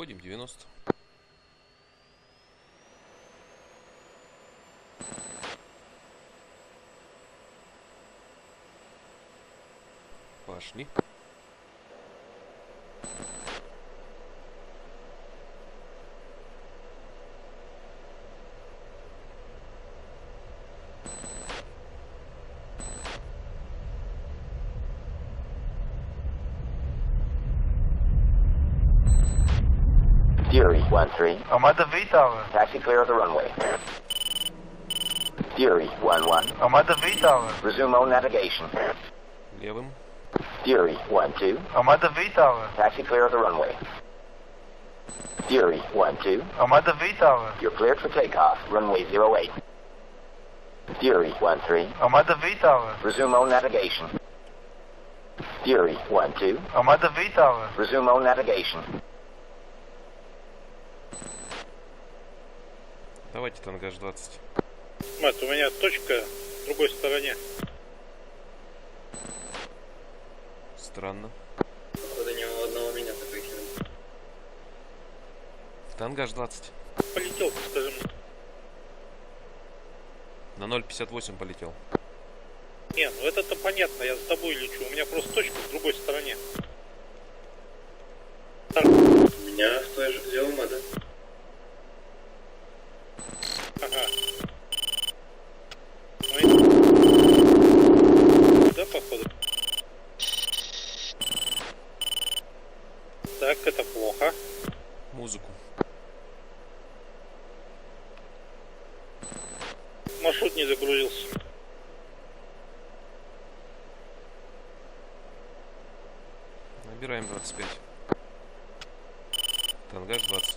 Выходим, 90. Пошли. Fury 1-3. I'm at the V tower. Taxi clear of the runway. Fury 1-1. I'm at the V tower. Resume on navigation. Левым. Fury 1-2. I'm at the V tower. Taxi clear of the runway. Fury 1-2. I'm at the V tower. You're cleared for takeoff. Runway 08. Fury 1-3. I'm at the V tower. Resume on navigation. Fury 1-2. I'm at the V tower. Resume on navigation. Давайте тангаж 20. Мат, у меня точка в другой стороне. Странно. Походу не у одного меня такой кинул. В тангаж 20. Полетел, скажи мне. На 0,58 полетел. Не, ну это-то понятно, я с тобой лечу. У меня просто точка в другой стороне. У меня в той же, где у Мада. Ага. Да, походу. Так, это плохо. Музыку. Маршрут не загрузился. Набираем 25. Тангаж 20.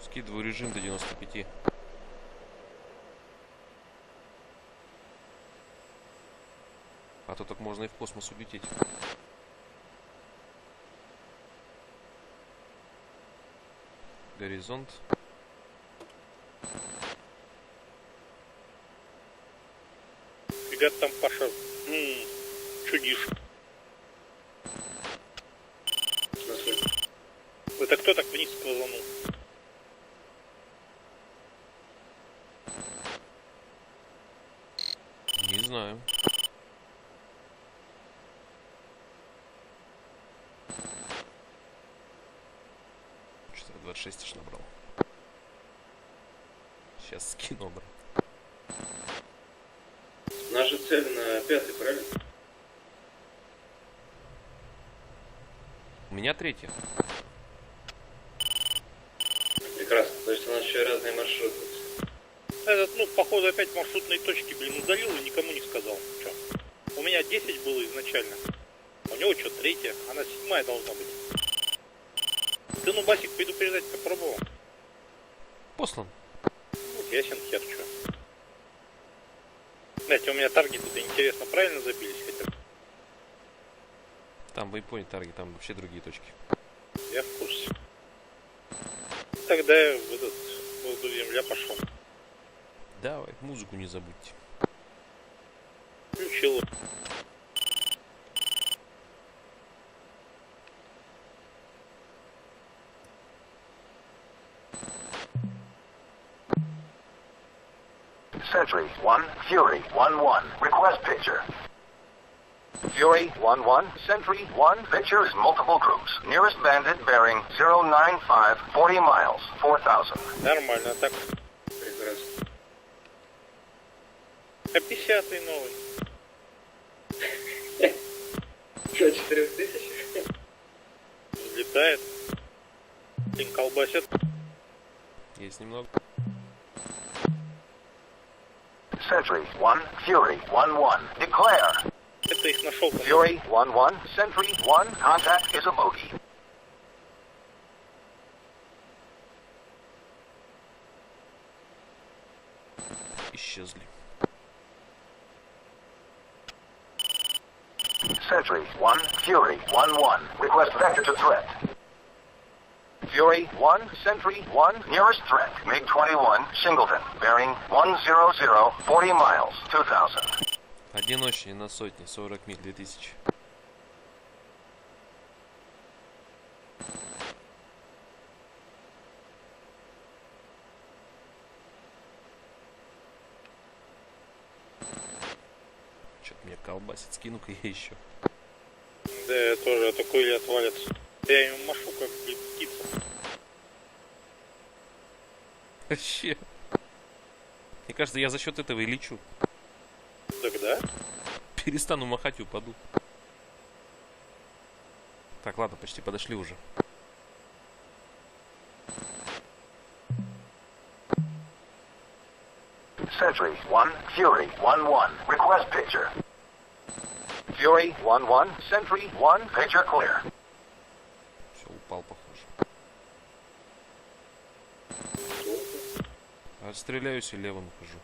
Скидываю режим до 95. А то так можно и в космос улететь. Горизонт. Ребят, там Паша. Чудишь. Это кто так вниз сквозанул? Не знаю. Что-то 26 аж набрал. Сейчас скину обратно. Наша цель на 5-й, правильно? У меня 3. Прекрасно. То есть у нас еще и разные маршруты. Этот, ну, походу, опять маршрутные точки, блин, удалил и никому не сказал. Чё? У меня 10 было изначально. У него что, 3, она 7 должна быть. Ты, ну, Басик, предупреждать попробовал? Послан. Вот ясен хер, чё. Знаете, у меня таргеты-то интересно, правильно забились хотя бы? Там в Японии таргет, там вообще другие точки. Я в курсе. Тогда я в этот воздух земля пошел. Давай, музыку не забудьте. Включил. Sentry 1, Fury 1-1. Request picture. Fury 1-1, Sentry 1, picture is multiple groups. Nearest bandit bearing 095, 40 miles, 4000. Нормально, так. Прекрасно. А 50-й новый. Что, 4000? Взлетает. Блин, колбасит. Есть немного. Sentry 1, Fury 1-1. Declare. Это их нашел. Fury 1-1, Sentry 1, contact is a bogey. Исчезли. Sentry 1, Fury 1-1. Request vector to threat. Fury 1, Sentry 1, nearest threat, MiG-21, Singleton, bearing 100, 40 miles, 2000. Одиночный на сотне, 40 миль, 2000. Что-то меня колбасит, скину-ка я еще. Да, я тоже, а то Коли отвалится. Я ему машу, как птица. Вообще. Мне кажется, я за счет этого и лечу. Тогда? Перестану махать, упаду. Так, ладно, почти подошли уже. Sentry 1, Fury 1-1, request picture. Fury 1-1, Sentry 1, picture clear. Все, упал, похоже. Отстреляюсь и левым хожу.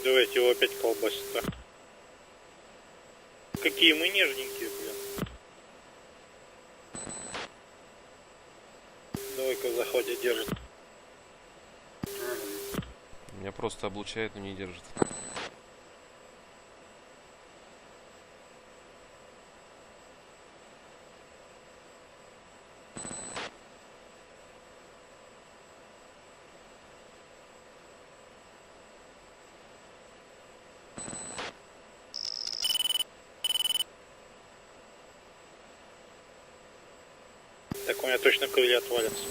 Давайте его опять колбасит-то. Какие мы нежненькие, блин. Давай-ка в захвате держит. Меня просто облучает, но не держит. Так у меня точно крылья отвалятся.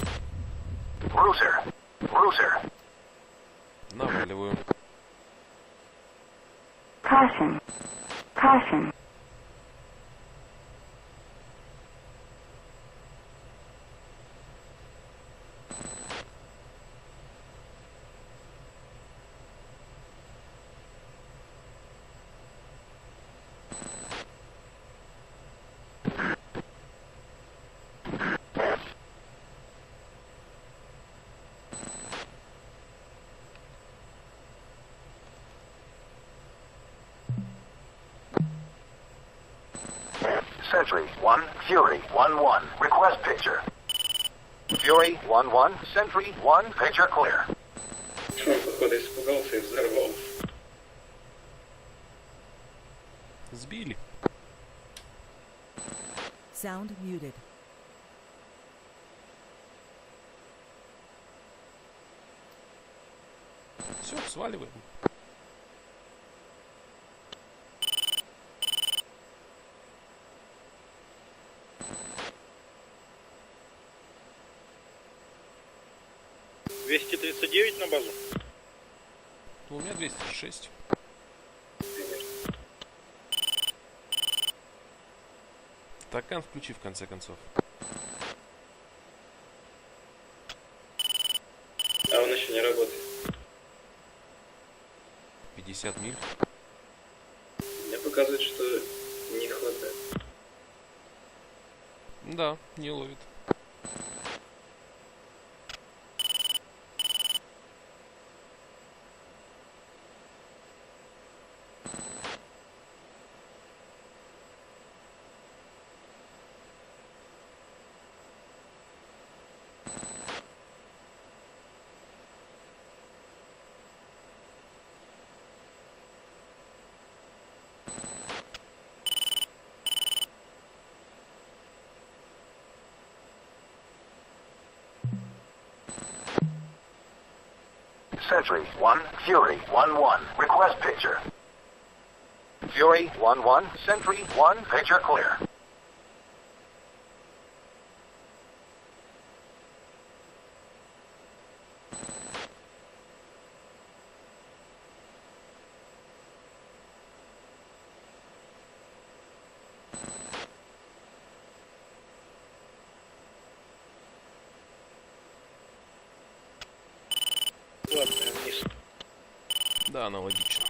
Bruiser, Bruiser. Наваливаю. Caution. Caution. Sentry 1, Fury 1-1, request picture. Fury 1-1, Sentry 1, picture clear. Он, походу, испугался и взорвался. Сбили. Sound muted. Все, сваливаем. $239 на базу. Ну, у меня 206. Стакан включи в конце концов. А он еще не работает. 50 миль. Мне показывает, что не хватает. Да, не ловит. Sentry 1, Fury 1-1, request picture. Fury 1-1, Sentry 1, picture clear. Ладно, вниз. Да, аналогично.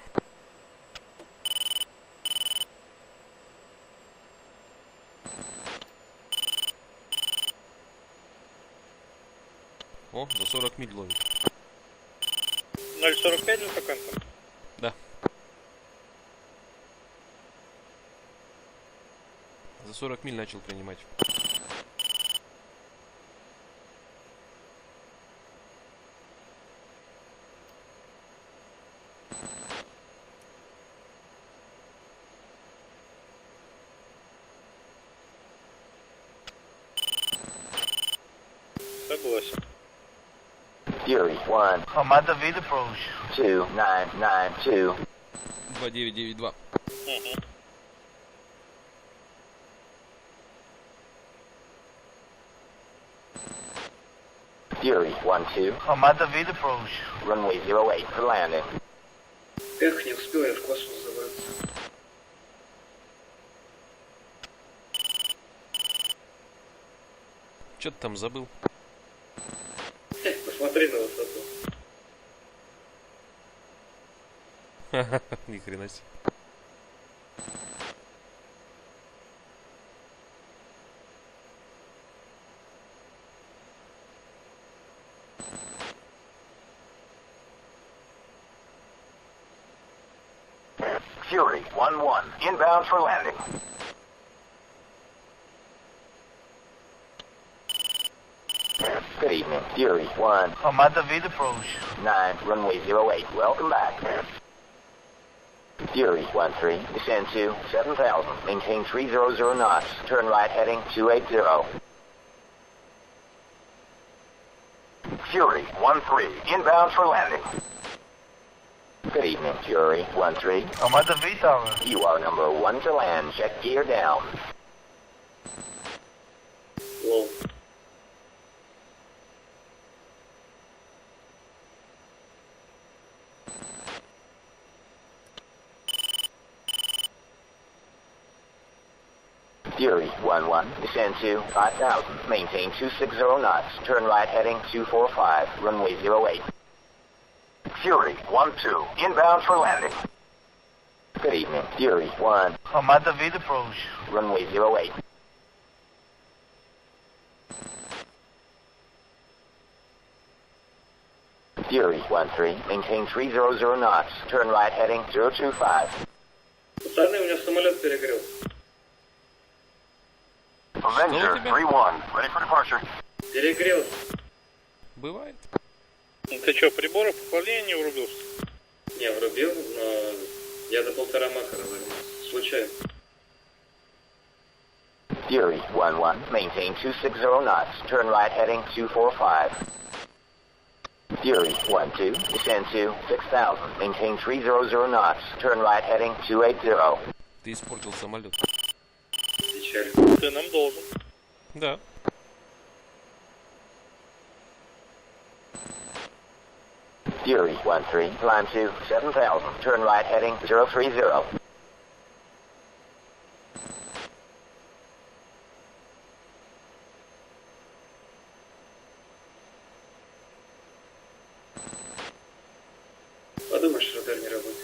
О, за 40 миль ловит. 0,45 за стаканцем? Да. За 40 миль начал принимать. Согласен. Fury 1, Commander Vid approach. 2992. 2992. Угу. Fury 1-2, Commander Vid approach. runway 08 for landing. Эх, не успел я в космос забраться. Что ты там забыл? Посмотри на высоту. Ни хрена себе. Fury 1-1, inbound for landing. Good evening, Fury 1, Commander Vid approach. 9, runway 08, welcome back. Fury 1-3, descend to 7,000, maintain 300 knots, turn right heading 280. Fury 1-3, inbound for landing. Good evening, Fury 1-3. Commander V Tower. You are number 1 to land. Check gear down. Лол. Fury 1-1, descend to 5,000, maintain 260 knots, turn right heading 245, runway 08. Fury 1-2, inbound for landing. Good evening, Fury 1, Commander Vid approach. runway 08. Fury 1-3, maintain 300 knots, turn right heading 025. Пацаны, у меня самолет перегрел. Avenger 3-1, ready for departure. Перегрелся. Бывает. Ты что, приборы управления не врубился? Не, врубил, но я до 1,5 маха разогнался. Случайно. Fury 1-1, maintain 260 knots, turn right heading 245. Fury 1-2, descend to 6,000, maintain 300 knots, turn right heading 280. Ты испортил самолет. Печаль. Ты нам должен. Да. Fury 1-3, climb to 7,000, turn right heading 030. Подумаешь, радар не работает.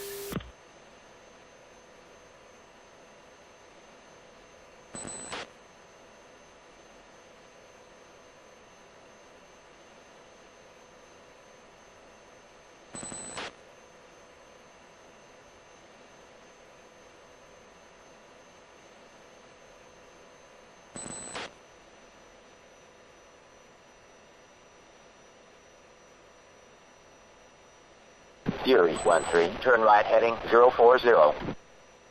Fury 1-3, turn right heading 040.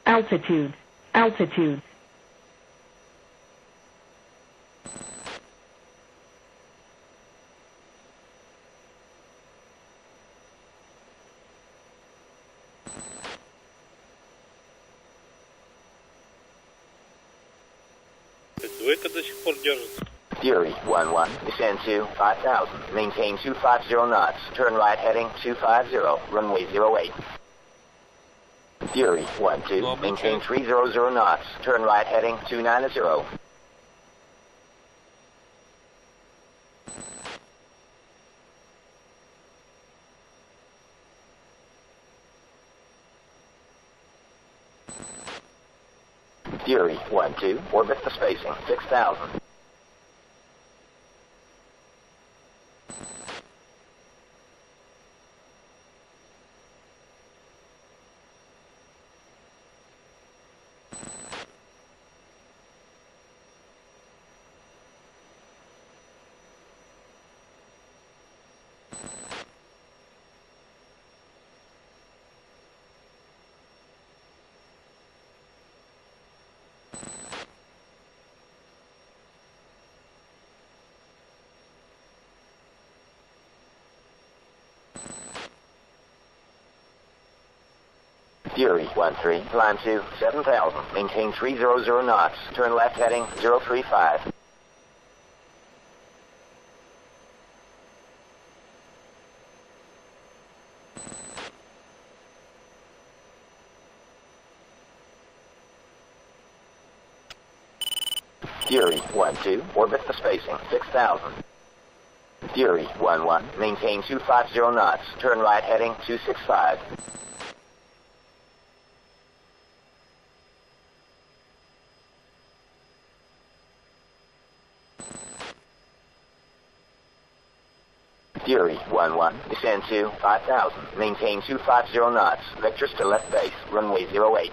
Altitude. Altitude. Двойка до сих пор держится. Fury 1-1, descend to 5,000, maintain 250 knots, turn right heading 250, runway 08. Fury 1-2, maintain 300 knots, turn right heading 290. Fury 1-2, orbit the spacing, 6,000. Fury 13, climb to 7,000, maintain 300 knots, turn left heading 035. Fury 12, orbit the spacing 6,000. Fury 11, maintain 250 knots, turn right heading 265. Fury 11, descend to 5,000, maintain 250 knots, vectors to left base, runway 08.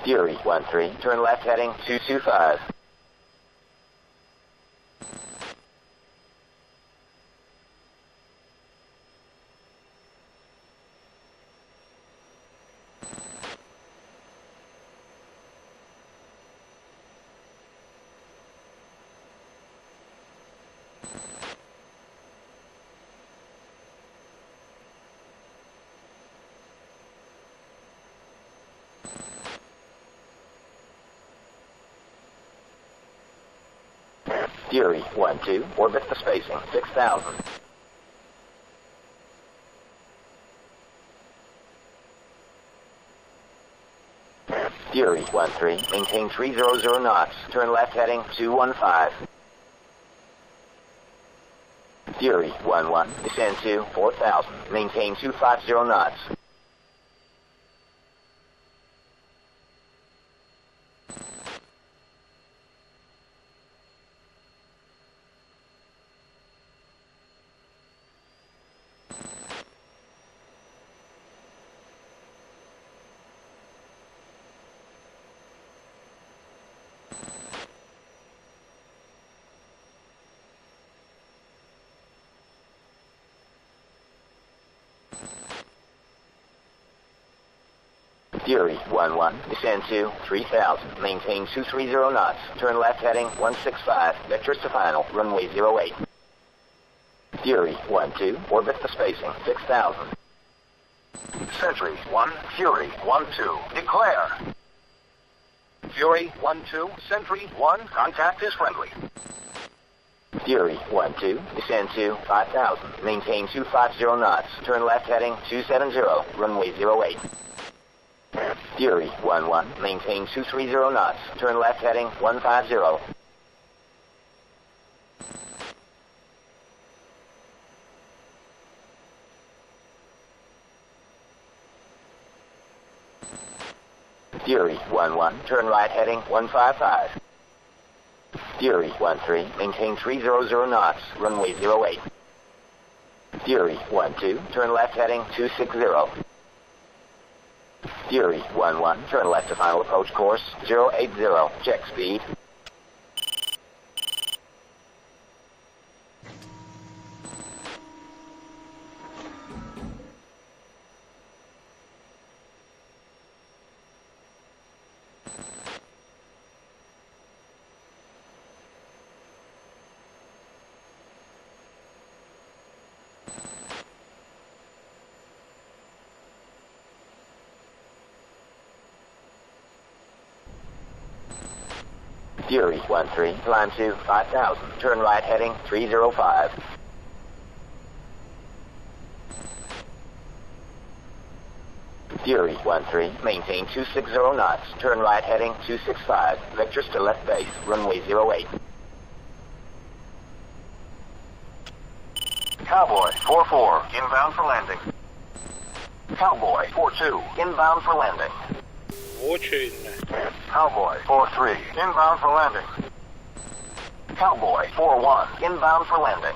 Fury 13, turn left heading 225. Fury 12, orbit the spacing 6,000. Fury 13, maintain 300 knots, turn left heading 215. Fury 11, descend to 4,000, maintain 250 knots. Fury 11, descend to 3,000, maintain 230 knots, turn left heading 165, vectors to final, runway 08. Fury 12, orbit the spacing 6,000. Sentry 1, Fury 12, declare. Fury 12, Sentry 1, contact is friendly. Fury 12, descend to 5,000, maintain 250 knots, turn left heading 270, runway 08. Fury 11, maintain 230 knots, turn left heading 150. Fury 11, turn right heading 155. Fury 13, maintain 300 knots, runway 08. Fury 12, turn left heading 260. Fury 11, turn left to final approach course 080, check speed. Fury 13, climb to 5,000, turn right heading 305. Fury 13, maintain 260 knots, turn right heading 265, vectors to left base, runway 08. Cowboy 44, inbound for landing. Cowboy 42, inbound for landing. Очень. Cowboy 43, inbound for landing. Cowboy 41, inbound for landing.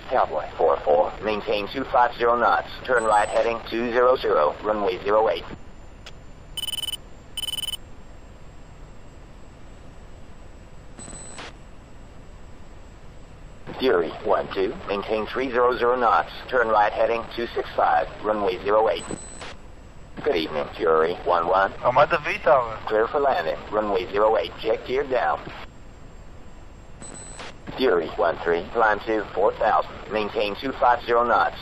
Cowboy 44, maintain 250 knots, turn right heading 200, runway 08. Fury 12, maintain 300 knots, turn right heading 265, runway 08. Good evening, Fury 11. I'm at the V tower. Clear for landing, runway 08, jet gear down. Fury 13, climb to 4,000, maintain 250 knots.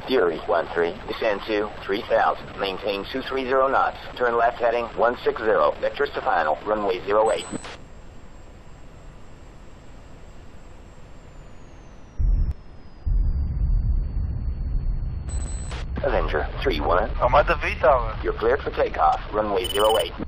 Fury 13, descend to 3000, maintain 230 knots, turn left heading 160, vectors to final, runway 08. Avenger 3-1, I'm at the V tower. you're cleared for takeoff, runway 08.